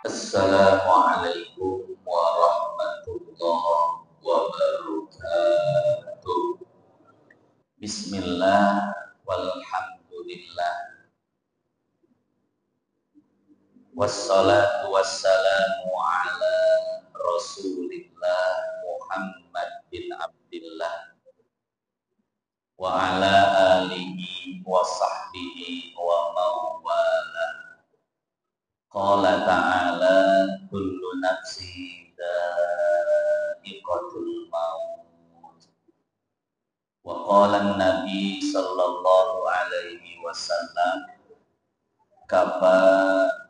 Assalamualaikum warahmatullahi wabarakatuh. Bismillah walhamdulillah wassalatu wassalamu ala Rasulillah Muhammad bin Abdillah wa ala alihi wa sahbihi wa mawala. Qala ta'ala kullu nafsin dha'iqatul maut. Wa qala an-nabi sallallahu alaihi wasallam kafa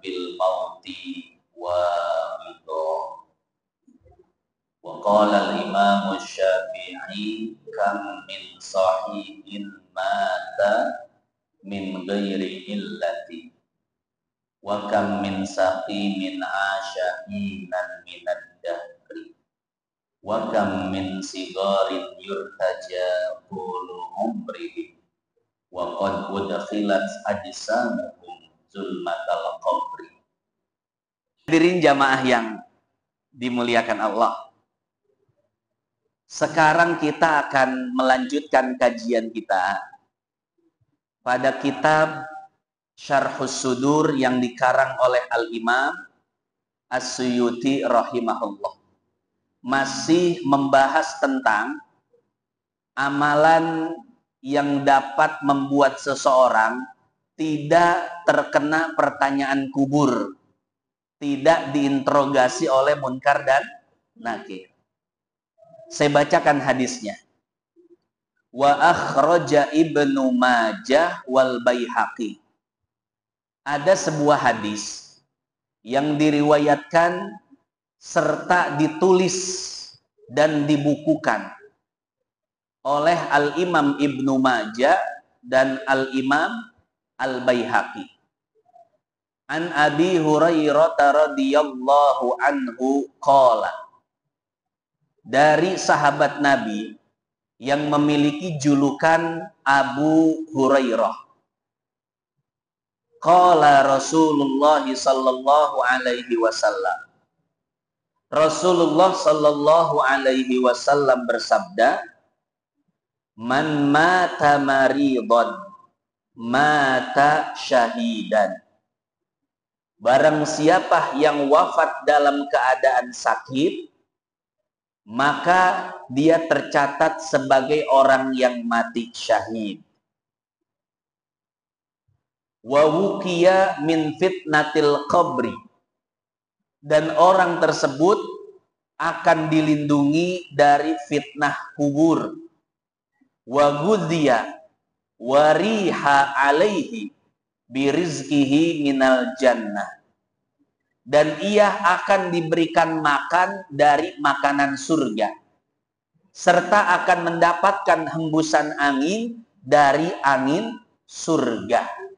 bil mauti wa ridho. Wa qala al-imam Syafi'i kam min sahihin mata min ghairi illati wa kam min saqimin asyahinan minad dahri wa kam min sigarin yurtaja qulu umrihi wa qad udkhilat ajsamuhum zulmatal qabri. Hadirin jamaah yang dimuliakan Allah, sekarang kita akan melanjutkan kajian kita pada kitab Syarhus Sudur yang dikarang oleh Al-Imam As-Suyuti rahimahullah. Masih membahas tentang amalan yang dapat membuat seseorang tidak terkena pertanyaan kubur, tidak diinterogasi oleh munkar dan nakir. Saya bacakan hadisnya. Wa akhraja Ibnu Majah wal Baihaqi. Ada sebuah hadis yang diriwayatkan serta ditulis dan dibukukan oleh Al-Imam Ibnu Majah dan Al-Imam Al-Baihaqi. An Abi Hurairah radhiyallahu anhu qala. Dari sahabat Nabi yang memiliki julukan Abu Hurairah. Qala Rasulullah sallallahu alaihi wasallam. Rasulullah sallallahu alaihi wasallam bersabda, "Man mata maridon, mata syahidan." Barang siapa yang wafat dalam keadaan sakit, maka dia tercatat sebagai orang yang mati syahid. Wa wuqiya min fitnatil qabri, dan orang tersebut akan dilindungi dari fitnah kubur. Wa ghudhiya wa riha alaihi birizqihi minal jannah, dan ia akan diberikan makan dari makanan surga, serta akan mendapatkan hembusan angin dari angin surga,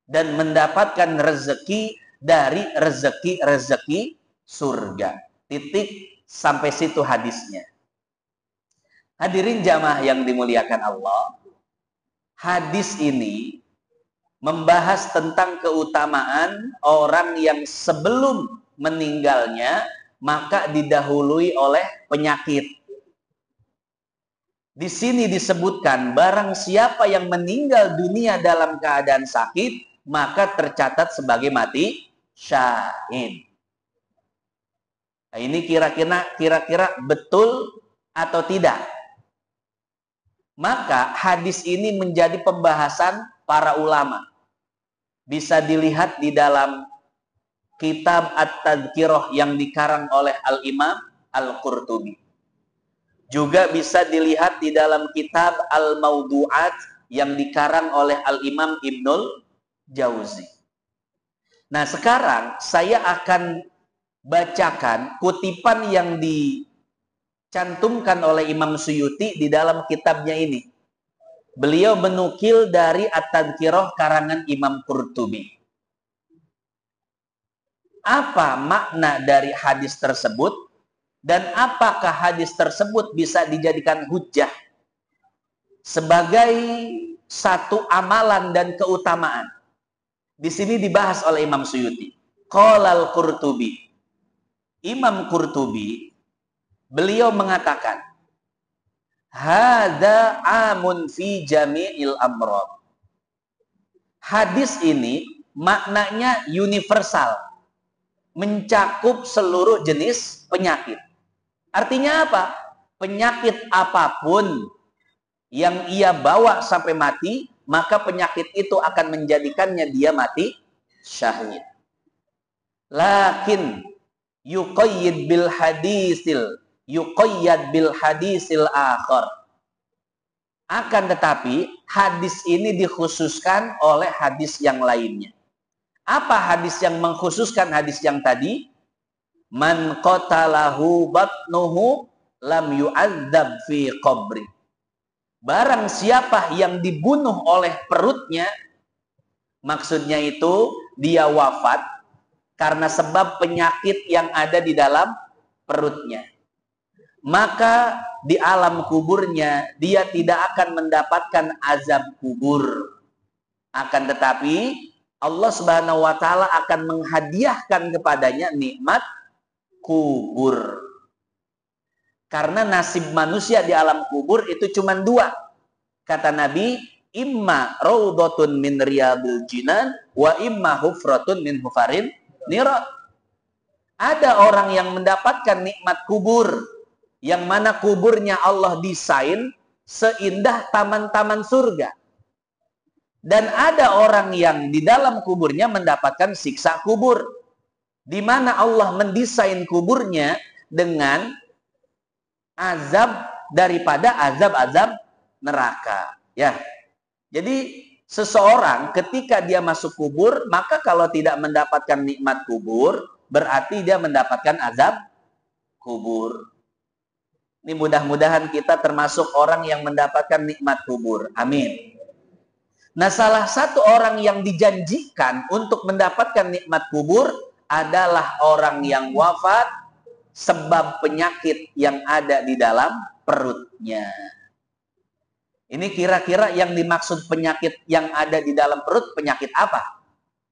dan mendapatkan rezeki dari rezeki-rezeki surga. Titik, sampai situ hadisnya. Hadirin jamaah yang dimuliakan Allah, hadis ini membahas tentang keutamaan orang yang sebelum meninggalnya maka didahului oleh penyakit. Di sini disebutkan barang siapa yang meninggal dunia dalam keadaan sakit maka tercatat sebagai mati syahid. Nah, ini kira-kira betul atau tidak? Maka hadis ini menjadi pembahasan para ulama. Bisa dilihat di dalam kitab At-Tadhkirah yang dikarang oleh Al-Imam Al-Qurtubi. Juga bisa dilihat di dalam kitab Al-Mawdu'at yang dikarang oleh Al-Imam Ibnul Jauzi. Nah, sekarang saya akan bacakan kutipan yang dicantumkan oleh Imam Suyuti di dalam kitabnya ini. Beliau menukil dari At-Tadhkirah karangan Imam Qurtubi. Apa makna dari hadis tersebut dan apakah hadis tersebut bisa dijadikan hujjah sebagai satu amalan dan keutamaan? Di sini dibahas oleh Imam Suyuti. Qala al-Qurtubi. Imam Qurtubi, beliau mengatakan, hadza amun fi jami'il amrad. Hadis ini maknanya universal, mencakup seluruh jenis penyakit. Artinya apa? Penyakit apapun yang ia bawa sampai mati, maka penyakit itu akan menjadikannya dia mati syahid. Lakin yuqayyid bil hadisil akhar. Akan tetapi hadis ini dikhususkan oleh hadis yang lainnya. Apa hadis yang mengkhususkan hadis yang tadi? Man qatalahu batnuhu lam yu'adzab fi qabri. Barang siapa yang dibunuh oleh perutnya, maksudnya itu dia wafat karena sebab penyakit yang ada di dalam perutnya. Maka di alam kuburnya dia tidak akan mendapatkan azab kubur. Akan tetapi Allah Subhanahu wa taala akan menghadiahkan kepadanya nikmat kubur. Karena nasib manusia di alam kubur itu cuma dua. Kata Nabi, imma raudhatun min riyadil jinan wa imma hufratun min hufarin nira. Ada orang yang mendapatkan nikmat kubur, yang mana kuburnya Allah desain seindah taman-taman surga. Dan ada orang yang di dalam kuburnya mendapatkan siksa kubur, di mana Allah mendesain kuburnya dengan azab daripada azab-azab neraka. Ya, jadi seseorang ketika dia masuk kubur, maka kalau tidak mendapatkan nikmat kubur, berarti dia mendapatkan azab kubur. Ini mudah-mudahan kita termasuk orang yang mendapatkan nikmat kubur. Amin. Nah, salah satu orang yang dijanjikan untuk mendapatkan nikmat kubur adalah orang yang wafat sebab penyakit yang ada di dalam perutnya. Ini kira-kira yang dimaksud penyakit yang ada di dalam perut, penyakit apa?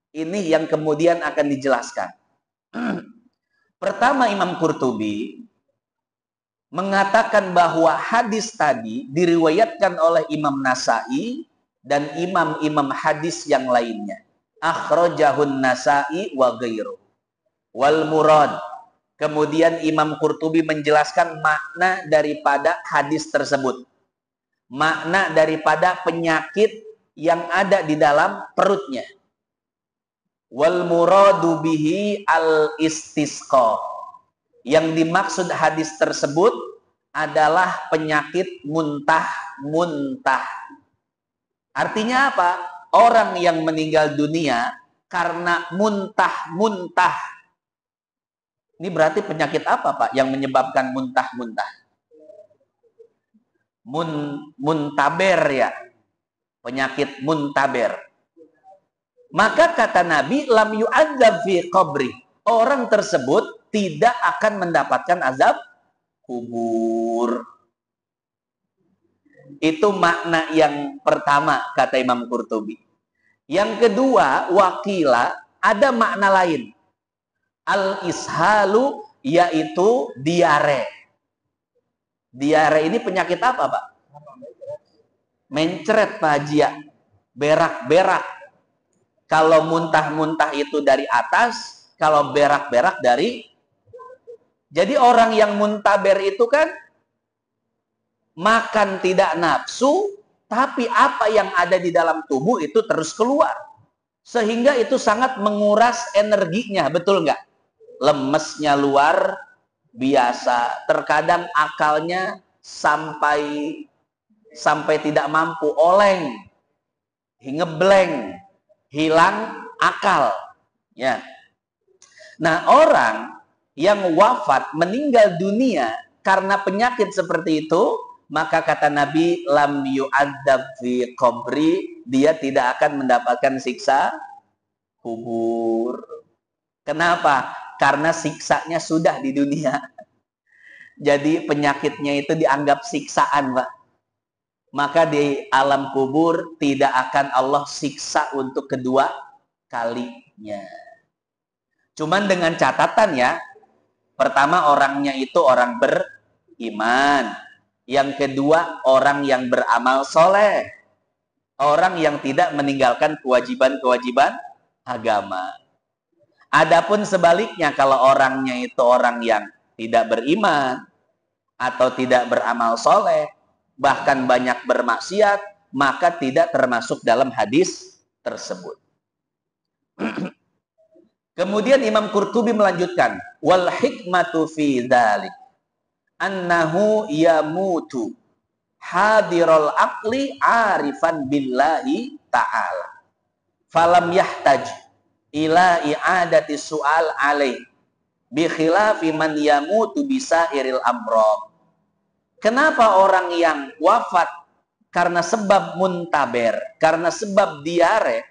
Ini yang kemudian akan dijelaskan. Pertama, Imam Qurtubi mengatakan bahwa hadis tadi diriwayatkan oleh Imam Nasai dan imam-imam hadis yang lainnya. Akhrajahun Nasai wa ghairu. Wal murad. Kemudian Imam Qurtubi menjelaskan makna daripada hadis tersebut. Makna daripada penyakit yang ada di dalam perutnya. Wal muradu bihi al istisqa. Yang dimaksud hadis tersebut adalah penyakit muntah-muntah. Artinya apa? Orang yang meninggal dunia karena muntah-muntah. Ini berarti penyakit apa, Pak, yang menyebabkan muntah-muntah? Muntaber ya. Penyakit muntaber. Maka kata Nabi, lam yu'adzab fi qabri. Orang tersebut tidak akan mendapatkan azab kubur. Itu makna yang pertama kata Imam Qurtubi. Yang kedua, wakila, ada makna lain. Al-ishalu, yaitu diare. Diare ini penyakit apa, Pak? Mencret, Pak Haji ya. Berak-berak. Kalau muntah-muntah itu dari atas, kalau berak-berak dari. Jadi orang yang muntaber itu kan makan tidak nafsu, tapi apa yang ada di dalam tubuh itu terus keluar. Sehingga itu sangat menguras energinya, betul nggak? Lemesnya luar biasa. Terkadang akalnya sampai tidak mampu, oleng, ngeblank, hilang akal. Ya. Nah, orang yang wafat meninggal dunia karena penyakit seperti itu, maka kata Nabi, lam yu'adzab fi qabri, dia tidak akan mendapatkan siksa kubur. Kenapa? Karena siksanya sudah di dunia. Jadi penyakitnya itu dianggap siksaan, Pak. Maka di alam kubur tidak akan Allah siksa untuk kedua kalinya. Cuman dengan catatan ya, pertama orangnya itu orang beriman. Yang kedua orang yang beramal soleh. Orang yang tidak meninggalkan kewajiban-kewajiban agama. Adapun sebaliknya, kalau orangnya itu orang yang tidak beriman atau tidak beramal soleh, bahkan banyak bermaksiat, maka tidak termasuk dalam hadis tersebut. Kemudian Imam Qurtubi melanjutkan, wal hikmatu fi dzalik annahu yamutu hadirul aqli arifan billahi ta'ala falam yahtaj ila i'adati su'al alaih bi khilafi man yamutu bisairil amrad. Kenapa orang yang wafat karena sebab muntaber, karena sebab diare,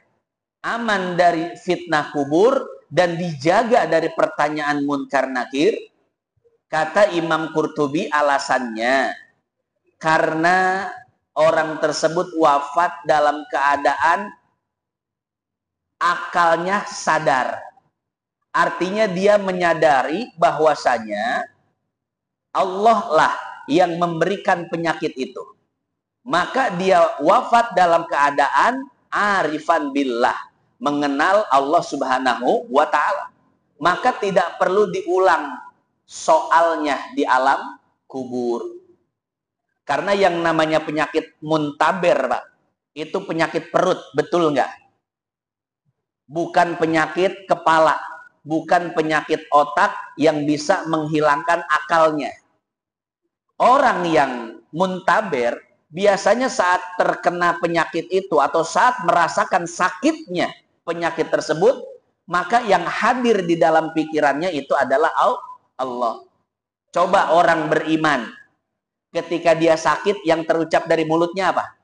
aman dari fitnah kubur dan dijaga dari pertanyaan munkar nakir? Kata Imam Qurtubi alasannya karena orang tersebut wafat dalam keadaan akalnya sadar. Artinya dia menyadari bahwasanya Allah lah yang memberikan penyakit itu. Maka dia wafat dalam keadaan arifan billah, mengenal Allah Subhanahu wa ta'ala. Maka tidak perlu diulang soalnya di alam kubur. Karena yang namanya penyakit muntaber, Pak, itu penyakit perut, betul nggak? Bukan penyakit kepala, bukan penyakit otak yang bisa menghilangkan akalnya. Orang yang muntaber biasanya saat terkena penyakit itu atau saat merasakan sakitnya penyakit tersebut, maka yang hadir di dalam pikirannya itu adalah Allah. Coba orang beriman, ketika dia sakit yang terucap dari mulutnya apa?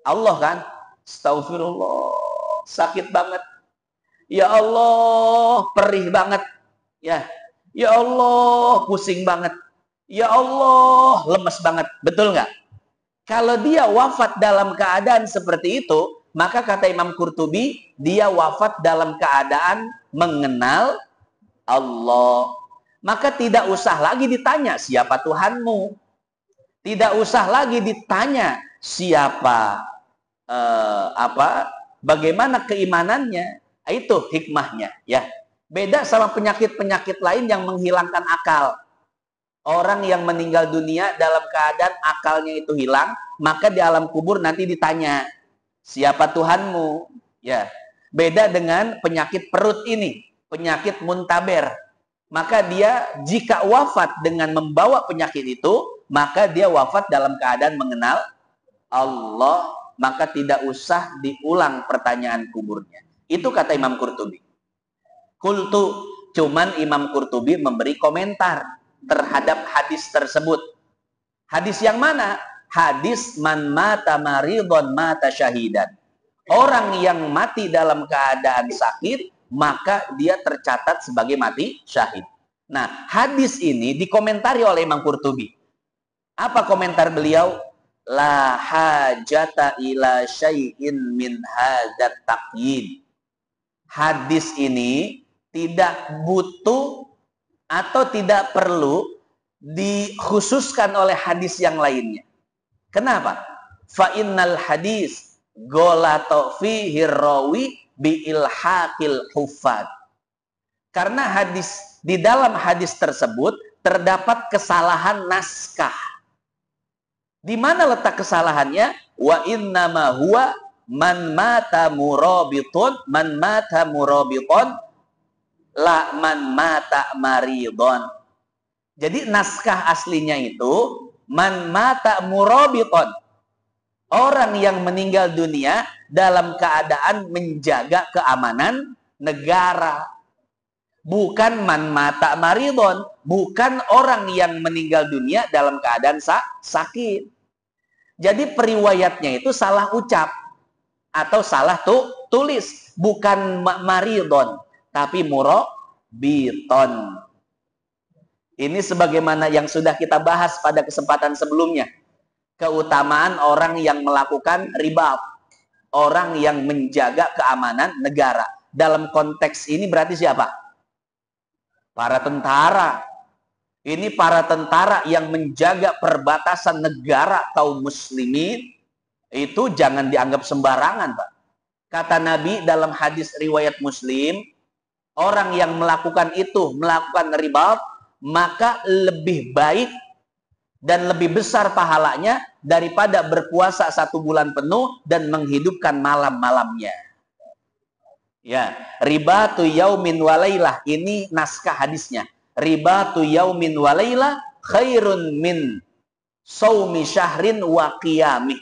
Allah kan? Astagfirullah. Sakit banget. Ya Allah, perih banget. Ya Allah, pusing banget. Ya Allah, lemes banget. Betul nggak? Kalau dia wafat dalam keadaan seperti itu, maka kata Imam Qurtubi, dia wafat dalam keadaan mengenal Allah. Maka tidak usah lagi ditanya siapa Tuhanmu. Tidak usah lagi ditanya siapa bagaimana keimanannya. Itu hikmahnya, ya. Beda sama penyakit-penyakit lain yang menghilangkan akal. Orang yang meninggal dunia dalam keadaan akalnya itu hilang, maka di alam kubur nanti ditanya, siapa Tuhanmu? Ya. Beda dengan penyakit perut ini, penyakit muntaber. Maka dia jika wafat dengan membawa penyakit itu, maka dia wafat dalam keadaan mengenal Allah, maka tidak usah diulang pertanyaan kuburnya. Itu kata Imam Qurtubi. Kultu, cuman Imam Qurtubi memberi komentar terhadap hadis tersebut. Hadis yang mana? Hadis man mata maridon mata syahidan. Orang yang mati dalam keadaan sakit, maka dia tercatat sebagai mati syahid. Nah, hadis ini dikomentari oleh Imam Qurtubi. Apa komentar beliau? La hajata ila syai'in min hadzat taqyid. Hadis ini tidak butuh atau tidak perlu dikhususkan oleh hadis yang lainnya. Kenapa? Fa innal hadis ghalata fihi rawi bi ilhaqil huffaz. Karena hadis di dalam hadis tersebut terdapat kesalahan naskah. Di mana letak kesalahannya? Wa innama huwa man mata murabiton la man mata maridon. Jadi naskah aslinya itu man mata murabiton, orang yang meninggal dunia dalam keadaan menjaga keamanan negara. Bukan man mata maridon, bukan orang yang meninggal dunia dalam keadaan sakit. Jadi periwayatnya itu salah ucap atau salah tulis, bukan maridon tapi murabiton. Ini sebagaimana yang sudah kita bahas pada kesempatan sebelumnya, keutamaan orang yang melakukan ribat, orang yang menjaga keamanan negara. Dalam konteks ini berarti siapa? Para tentara. Ini para tentara yang menjaga perbatasan negara kaum muslimin. Itu jangan dianggap sembarangan, Pak. Kata Nabi dalam hadis riwayat Muslim, orang yang melakukan itu, melakukan ribat, maka lebih baik dan lebih besar pahalanya daripada berpuasa 1 bulan penuh dan menghidupkan malam-malamnya. Ya, ribatu yaumin walailah, ini naskah hadisnya. Ribatu yaumin walailah khairun min saumi syahrin wa qiyamih.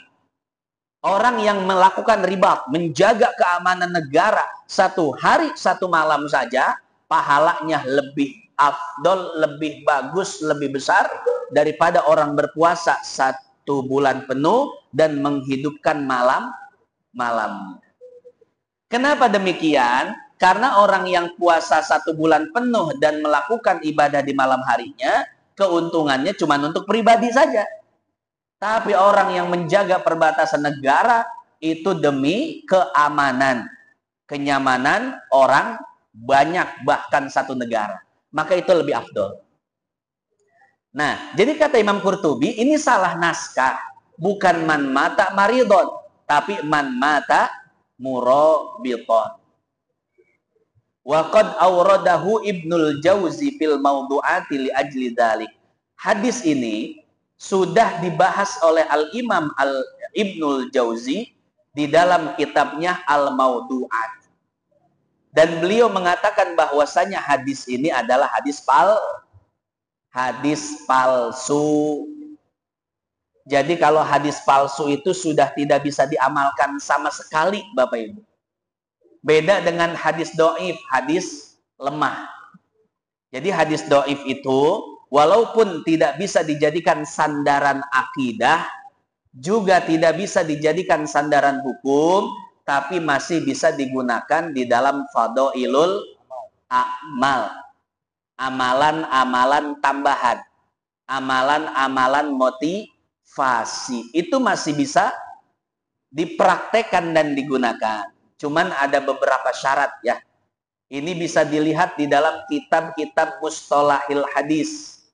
Orang yang melakukan ribat, menjaga keamanan negara 1 hari 1 malam saja, pahalanya lebih afdol, lebih bagus, lebih besar daripada orang berpuasa 1 bulan penuh dan menghidupkan malam-malam. Kenapa demikian? Karena orang yang puasa 1 bulan penuh dan melakukan ibadah di malam harinya, keuntungannya cuma untuk pribadi saja. Tapi orang yang menjaga perbatasan negara itu demi keamanan, kenyamanan orang banyak, bahkan 1 negara. Maka itu lebih afdol. Nah, jadi kata Imam Qurtubi, ini salah naskah. Bukan man mata maridon, tapi man mata murabiton. Wa qad awradahu Ibnul Jauzi fil mawdu'ati li ajli dzalik. Hadis ini sudah dibahas oleh Al-Imam Ibnul Jauzi di dalam kitabnya Al-Mawdu'at. Dan beliau mengatakan bahwasanya hadis ini adalah hadis palsu. Jadi kalau hadis palsu itu sudah tidak bisa diamalkan sama sekali, Bapak Ibu. Beda dengan hadis do'if, hadis lemah. Jadi hadis do'if itu walaupun tidak bisa dijadikan sandaran akidah, juga tidak bisa dijadikan sandaran hukum, tapi masih bisa digunakan di dalam fadhailul a'mal. Amalan-amalan tambahan. Amalan-amalan motivasi. Itu masih bisa dipraktekkan dan digunakan. Cuman ada beberapa syarat ya. Ini bisa dilihat di dalam kitab-kitab mustalahil hadis.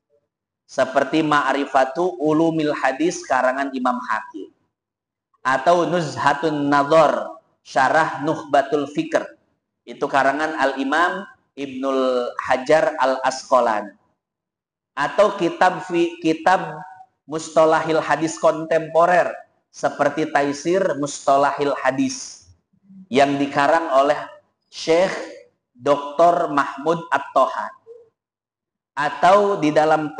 Seperti Ma'rifatu Ulumil Hadis karangan Imam Hakim. Atau Nuzhatun Nadhar, Syarah Nukhbatul Fikr. Itu karangan Al-Imam Ibnul Hajar Al-Asqalani. Atau kitab mustalahil hadis kontemporer. Seperti Taisir Mustalahil Hadis. Yang dikarang oleh Syekh Dr. Mahmud At-Tohan. Atau di dalam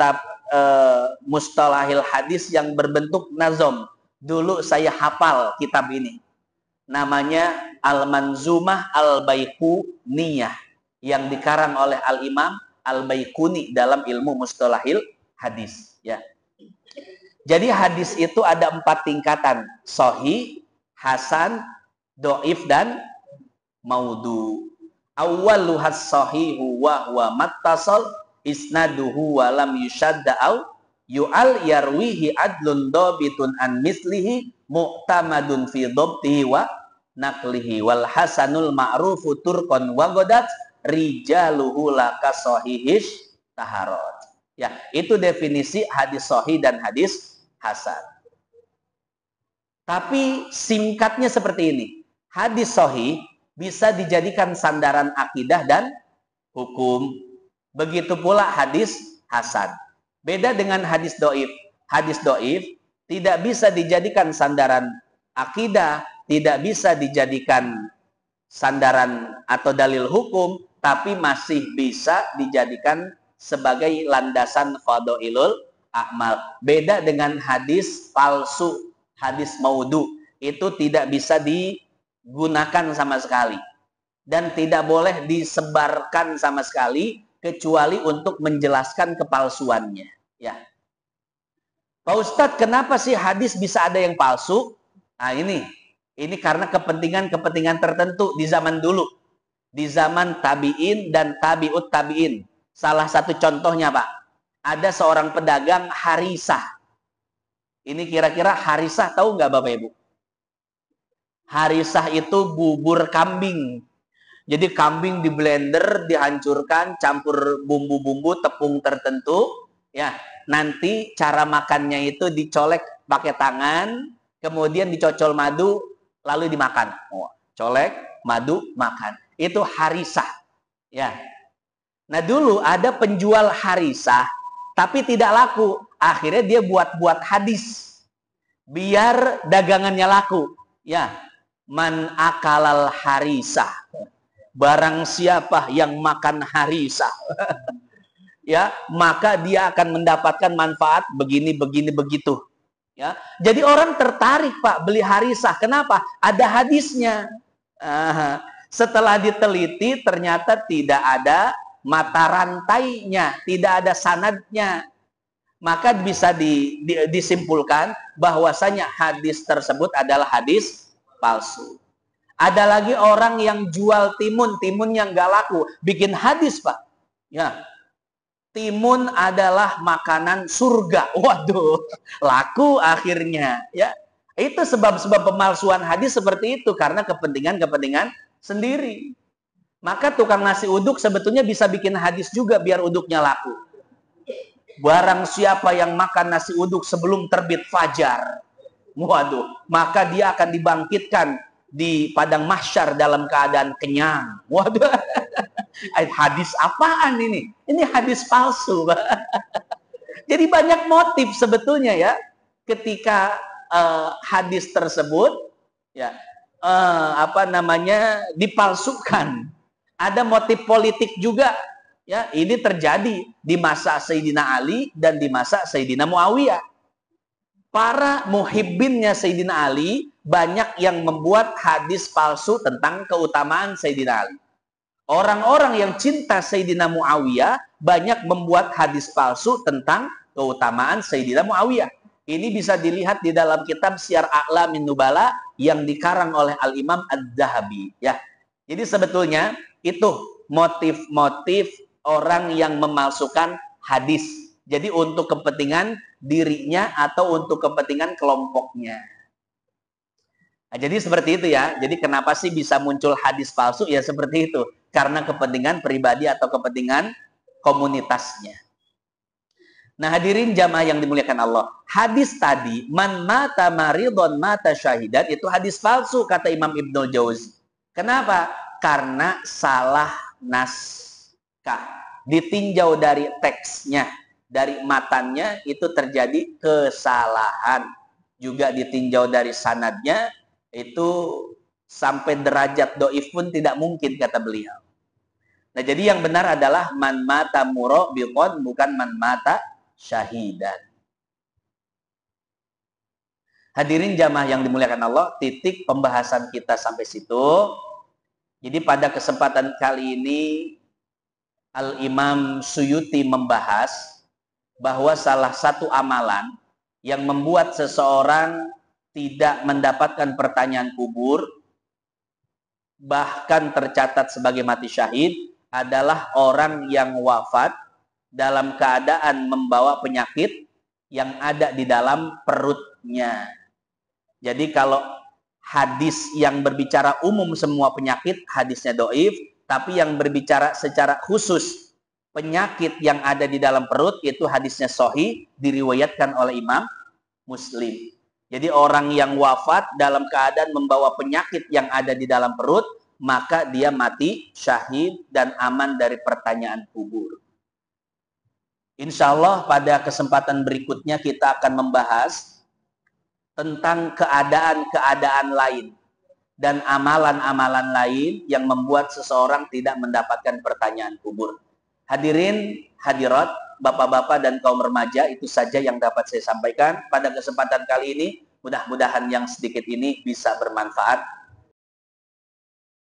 mustalahil hadis yang berbentuk nazom. Dulu saya hafal kitab ini. Namanya Al-Manzumah Al-Baiquniyah. Yang dikarang oleh Al-Imam Al-Baiquni dalam ilmu mustalahil hadis. Ya. Jadi hadis itu ada 4 tingkatan. Sahih, hasan, do'if, dan maudhu. Awwaluhas sahihu wa huwa mattasal isnaduhu wa lam yushadda au yu'al yarwihi adlun dobitun an mislihi mu'tamadun fi dobtihi wa naklihi wal hasanul ma'rufu turkon wa godat rijaluhu laka sahihish taharot. Ya, itu definisi hadis sahih dan hadis hasan. Tapi singkatnya seperti ini. Hadis sahih bisa dijadikan sandaran akidah dan hukum. Begitu pula hadis hasan. Beda dengan hadis do'if. Hadis do'if tidak bisa dijadikan sandaran akidah, tidak bisa dijadikan sandaran atau dalil hukum, tapi masih bisa dijadikan sebagai landasan fadhailul a'mal. Beda dengan hadis palsu, hadis maudhu. Itu tidak bisa digunakan sama sekali. Dan tidak boleh disebarkan sama sekali, kecuali untuk menjelaskan kepalsuannya. Ya. Pak Ustadz, kenapa sih hadis bisa ada yang palsu? Nah ini karena kepentingan-kepentingan tertentu di zaman dulu. Di zaman tabi'in dan tabi'ut tabi'in. Salah satu contohnya Pak, ada seorang pedagang harisah. Ini kira-kira harisah tahu nggak Bapak Ibu? Harisah itu bubur kambing. Jadi kambing di blender, dihancurkan, campur bumbu-bumbu, tepung tertentu, ya. Nanti cara makannya itu dicolek pakai tangan, kemudian dicocol madu, lalu dimakan. Oh, colek, madu, makan. Itu harisah, ya. Nah dulu ada penjual harisah, tapi tidak laku. Akhirnya dia buat hadis, biar dagangannya laku. Ya, man akalal harisah. Barang siapa yang makan harisah, ya, maka dia akan mendapatkan manfaat begini, begini, begitu. Ya, jadi orang tertarik Pak beli harisah. Kenapa? Ada hadisnya. Setelah diteliti ternyata tidak ada mata rantainya, tidak ada sanadnya. Maka bisa disimpulkan bahwasanya hadis tersebut adalah hadis palsu. Ada lagi orang yang jual timun yang nggak laku, bikin hadis Pak. Ya, timun adalah makanan surga. Waduh, laku akhirnya. Ya, itu sebab-sebab pemalsuan hadis seperti itu karena kepentingan sendiri. Maka tukang nasi uduk sebetulnya bisa bikin hadis juga biar uduknya laku. Barang siapa yang makan nasi uduk sebelum terbit fajar, waduh, maka dia akan dibangkitkan di padang mahsyar dalam keadaan kenyang. Waduh, hadis apaan ini? Ini hadis palsu. Jadi banyak motif sebetulnya ya ketika hadis tersebut ya dipalsukan. Ada motif politik juga. Ya, ini terjadi di masa Sayyidina Ali dan di masa Sayyidina Muawiyah. Para muhibbinnya Sayyidina Ali banyak yang membuat hadis palsu tentang keutamaan Sayyidina Ali. Orang-orang yang cinta Sayyidina Muawiyah banyak membuat hadis palsu tentang keutamaan Sayyidina Muawiyah. Ini bisa dilihat di dalam kitab Syiar A'lamin Nubala yang dikarang oleh Al-Imam Adz-Dzahabi. Ya. Jadi sebetulnya itu motif-motif orang yang memalsukan hadis. Jadi untuk kepentingan dirinya atau untuk kepentingan kelompoknya. Nah, jadi seperti itu ya. Jadi kenapa sih bisa muncul hadis palsu? Ya seperti itu. Karena kepentingan pribadi atau kepentingan komunitasnya. Nah hadirin jamaah yang dimuliakan Allah. Hadis tadi, man mata maridon mata syahidat, itu hadis palsu kata Imam Ibnul Jauzi. Kenapa? Karena salah naskah. Ditinjau dari teksnya, dari matannya itu terjadi kesalahan. Juga ditinjau dari sanadnya, itu sampai derajat doif pun tidak mungkin kata beliau. Nah jadi yang benar adalah man mata murabiqon, bukan man mata syahidan. Hadirin jamaah yang dimuliakan Allah, titik pembahasan kita sampai situ. Jadi pada kesempatan kali ini Al-Imam Suyuti membahas bahwa salah satu amalan yang membuat seseorang tidak mendapatkan pertanyaan kubur, bahkan tercatat sebagai mati syahid, adalah orang yang wafat dalam keadaan membawa penyakit yang ada di dalam perutnya. Jadi kalau hadis yang berbicara umum semua penyakit, hadisnya doif. Tapi yang berbicara secara khusus penyakit yang ada di dalam perut, itu hadisnya sahih, diriwayatkan oleh Imam Muslim. Jadi orang yang wafat dalam keadaan membawa penyakit yang ada di dalam perut, maka dia mati syahid dan aman dari pertanyaan kubur. Insya Allah pada kesempatan berikutnya kita akan membahas tentang keadaan-keadaan lain dan amalan-amalan lain yang membuat seseorang tidak mendapatkan pertanyaan kubur. Hadirin, hadirat, bapak-bapak dan kaum remaja, itu saja yang dapat saya sampaikan pada kesempatan kali ini. Mudah-mudahan yang sedikit ini bisa bermanfaat